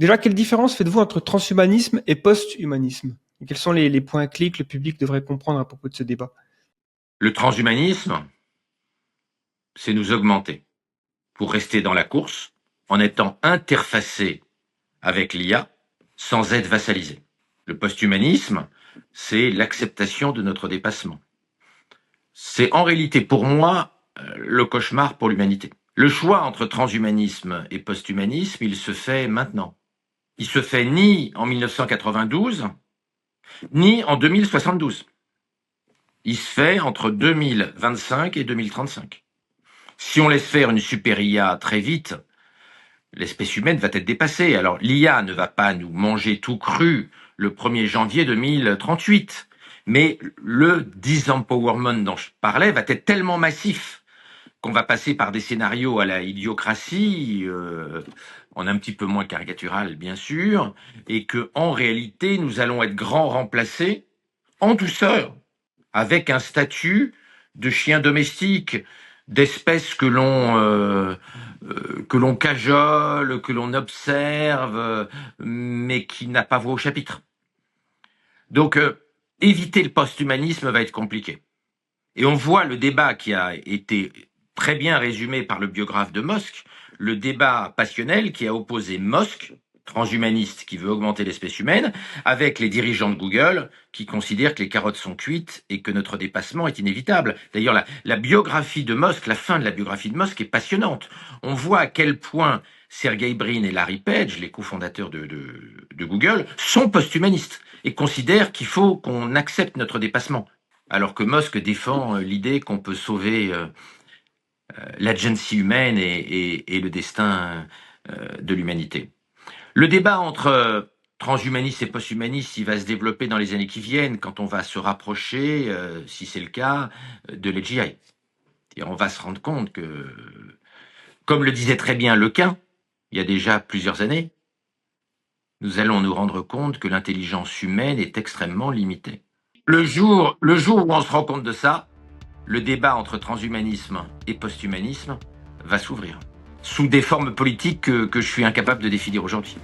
Déjà, quelle différence faites-vous entre transhumanisme et post-humanisme? Et quels sont les points clés que le public devrait comprendre à propos de ce débat? Le transhumanisme, c'est nous augmenter pour rester dans la course en étant interfacé avec l'IA sans être vassalisé. Le post-humanisme, c'est l'acceptation de notre dépassement. C'est en réalité pour moi le cauchemar pour l'humanité. Le choix entre transhumanisme et post-humanisme, il se fait maintenant. Il se fait ni en 1992, ni en 2072. Il se fait entre 2025 et 2035. Si on laisse faire une super IA très vite, l'espèce humaine va être dépassée. Alors l'IA ne va pas nous manger tout cru le 1er janvier 2038, mais le disempowerment dont je parlais va être tellement massif qu'on va passer par des scénarios à la idiocratie, en un petit peu moins caricatural bien sûr, et que en réalité nous allons être grand remplacés en douceur, avec un statut de chien domestique, d'espèce que l'on cajole, que l'on observe, mais qui n'a pas voix au chapitre. Donc, éviter le post-humanisme va être compliqué. Et on voit le débat qui a été très bien résumé par le biographe de Musk, le débat passionnel qui a opposé Musk, transhumaniste qui veut augmenter l'espèce humaine, avec les dirigeants de Google qui considèrent que les carottes sont cuites et que notre dépassement est inévitable. D'ailleurs, la biographie de Musk, la fin de la biographie de Musk est passionnante. On voit à quel point Sergey Brin et Larry Page, les cofondateurs de Google, sont post-humanistes et considèrent qu'il faut qu'on accepte notre dépassement. Alors que Musk défend l'idée qu'on peut sauver l'agency humaine et le destin de l'humanité. Le débat entre transhumanistes et posthumanistes, il va se développer dans les années qui viennent quand on va se rapprocher, si c'est le cas, de l'AGI. Et on va se rendre compte que, comme le disait très bien Lequin, il y a déjà plusieurs années, nous allons nous rendre compte que l'intelligence humaine est extrêmement limitée. Le jour où on se rend compte de ça, le débat entre transhumanisme et posthumanisme va s'ouvrir, sous des formes politiques que je suis incapable de définir aujourd'hui.